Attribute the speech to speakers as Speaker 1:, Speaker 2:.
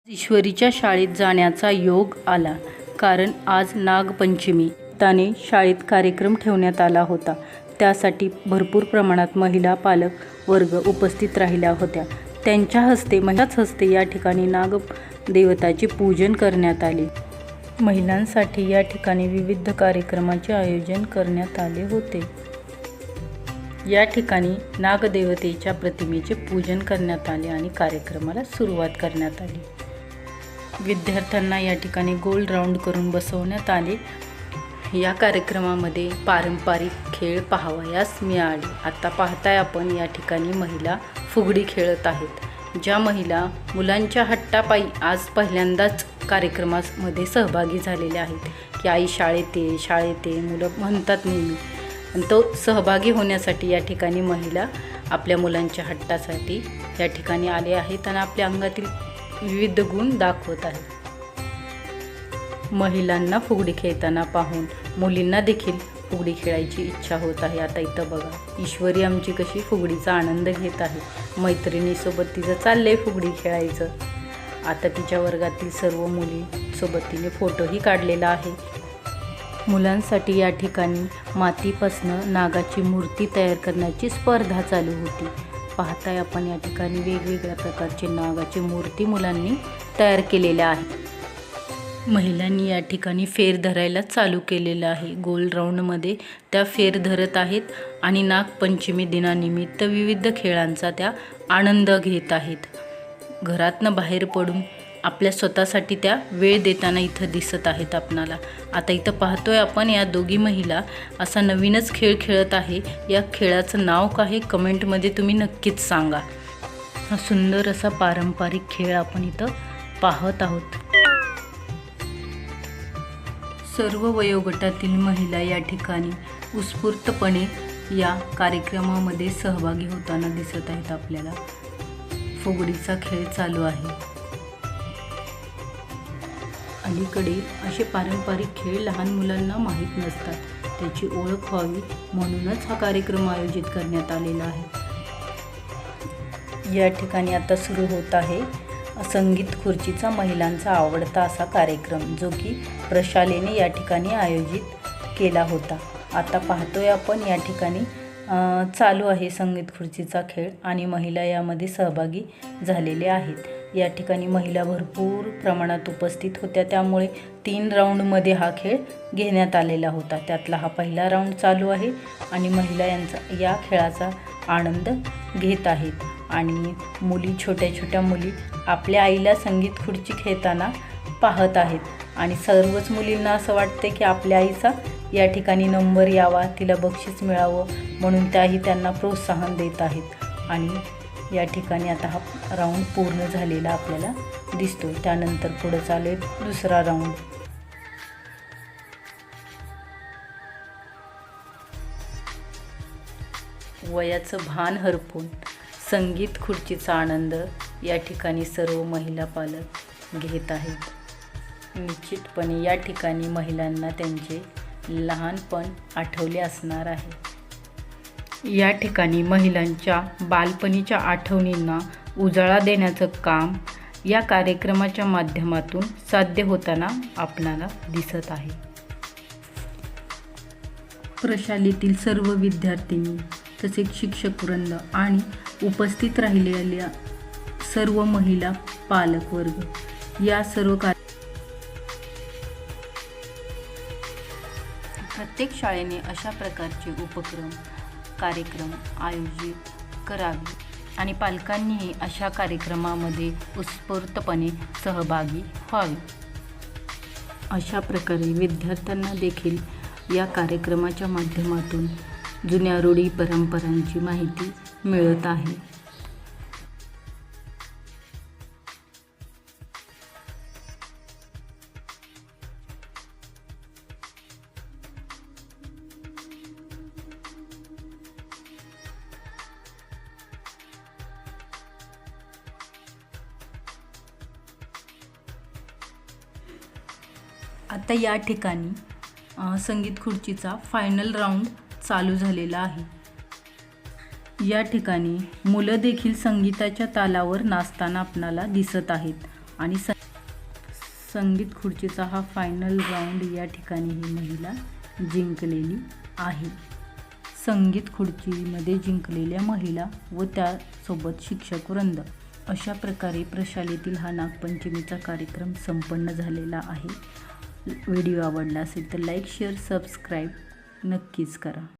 Speaker 1: ईश्वरीच्या शाळेत जाण्याचा योग आला, कारण आज नागपंचमी. त्याने शाळेत कार्यक्रम ठेवण्यात आला होता. त्यासाठी भरपूर प्रमाणात महिला पालक वर्ग उपस्थित राहिल्या होत्या. त्यांच्या हस्ते या ठिकाणी नागदेवताचे पूजन करण्यात आले. महिलांसाठी या ठिकाणी विविध कार्यक्रमाचे आयोजन करण्यात आले होते. या ठिकाणी नागदेवतेच्या प्रतिमेचे पूजन करण्यात आले आणि कार्यक्रमाला सुरुवात करण्यात आली. विद्यार्थ्यांना या ठिकाणी गोल राऊंड करून बसवण्यात आले. या कार्यक्रमामध्ये पारंपरिक खेळ पाहावयास मिळाले. आता पाहताय आपण या ठिकाणी महिला फुगडी खेळत आहेत. ज्या महिला मुलांच्या हट्टापायी आज पहिल्यांदाच कार्यक्रमामध्ये सहभागी झालेल्या आहेत की आई शाळेत ये मुलं म्हणतात नेहमी. आणि तो सहभागी होण्यासाठी या ठिकाणी महिला आपल्या मुलांच्या हट्टासाठी या ठिकाणी आले आहेत आणि आपल्या अंगातील विविध गुण दाखवत आहेत. महिलांना फुगडी खेळताना पाहून मुलींना देखील फुगडी खेळायची इच्छा होत आहे. आता इथं बघा, ईश्वरी आमची कशी फुगडीचा आनंद घेत आहे. मैत्रिणीसोबत तिचं चाललंय फुगडी खेळायचं. आता तिच्या वर्गातील सर्व मुलींसोबत तिने फोटोही काढलेला आहे. मुलांसाठी या ठिकाणी मातीपासून नागाची मूर्ती तयार करण्याची स्पर्धा चालू होती. पाहताय आपण या ठिकाणी वेगवेगळ्या प्रकारचे नागाची मूर्ती मुलांनी तयार केलेल्या आहेत. महिलांनी या ठिकाणी फेर धरायला चालू केलेलं आहे. गोल राऊंडमध्ये त्या फेर धरत आहेत आणि नागपंचमी दिनानिमित्त विविध खेळांचा त्या आनंद घेत आहेत. घरातनं बाहेर पडून आपल्या स्वतःसाठी त्या वेळ देताना इथं दिसत आहेत आपणाला. आता इथं पाहतोय आपण या दोघी महिला असा नवीनच खेळ खेळत आहे. या खेळाचं नाव काय कमेंटमध्ये तुम्ही नक्कीच सांगा. हा सुंदर असा पारंपरिक खेळ आपण इथं पाहत आहोत. सर्व वयोगटातील महिला या ठिकाणी उत्स्फूर्तपणे या कार्यक्रमामध्ये सहभागी होताना दिसत आहेत. आपल्याला फुगडीचा खेळ चालू आहे. अलीकडे असे पारंपरिक खेळ लहान मुलांना माहीत नसतात. त्याची ओळख व्हावी म्हणूनच हा कार्यक्रम आयोजित करण्यात आलेला आहे. या ठिकाणी आता सुरू होत आहे संगीत खुर्चीचा महिलांचा आवडता असा कार्यक्रम, जो की प्रशालेने या ठिकाणी आयोजित केला होता. आता पाहतोय आपण या ठिकाणी चालू आहे संगीत खुर्चीचा खेळ आणि महिला यामध्ये सहभागी झालेल्या आहेत. या ठिकाणी महिला भरपूर प्रमाणात उपस्थित होत्या. त्यामुळे 3 राऊंडमध्ये हा खेळ घेण्यात आलेला होता. त्यातला हा पहिला राऊंड चालू आहे आणि महिला या खेळाचा आनंद घेत आहेत. आणि मुली, छोट्या छोट्या मुली आपल्या आईला संगीत खुर्ची खेळताना पाहत आहेत. आणि सर्वच मुलींना असं वाटते की आपल्या आईचा या ठिकाणी नंबर यावा, तिला बक्षीस मिळावं, म्हणून त्याही त्यांना प्रोत्साहन देत आहेत. आणि या ठिकाणी आता हा राऊंड पूर्ण झालेला आपल्याला दिसतो. त्यानंतर पुढे चालू आहे दुसरा राऊंड. वयाचं भान हरपून संगीत खुर्चीचा आनंद या ठिकाणी सर्व महिला पालक घेत आहेत. निश्चितपणे या ठिकाणी महिलांना त्यांचे लहानपण आठवले असणार आहे. या ठिकाणी महिलांच्या बालपणीच्या आठवणींना उजाळा देण्याचं काम या कार्यक्रमाच्या माध्यमातून साध्य होताना आपणाला दिसत आहे. प्रशालेतील सर्व विद्यार्थिनी तसेच शिक्षक वृंद आणि उपस्थित राहिलेल्या सर्व महिला पालक वर्ग या सर्व प्रत्येक शाळेने अशा प्रकारचे कार्यक्रम आयोजित करावे आणि पालकांनीही अशा कार्यक्रमामध्ये उत्स्फूर्तपणे सहभागी व्हावे. अशा प्रकारे विद्यार्थ्यांना देखील या कार्यक्रमाच्या माध्यमातून जुन्या रूढी परंपरांची माहिती मिळत आहे. आता या ठिकाणी संगीत खुर्चीचा फायनल राऊंड चालू झालेला आहे. या ठिकाणी मुलं देखील संगीताच्या तालावर नाचताना आपणाला दिसत आहेत. आणि संगीत खुर्चीचा हा फायनल राऊंड या ठिकाणी ही महिला जिंकलेली आहे. संगीत खुर्चीमध्ये जिंकलेल्या महिला व त्यासोबत शिक्षक वृंद. अशा प्रकारे प्रशालेतील हा नागपंचमीचा कार्यक्रम संपन्न झालेला आहे. व्हिडिओ आवडला असेल तर लाईक, शेअर, सबस्क्राईब नक्कीच करा.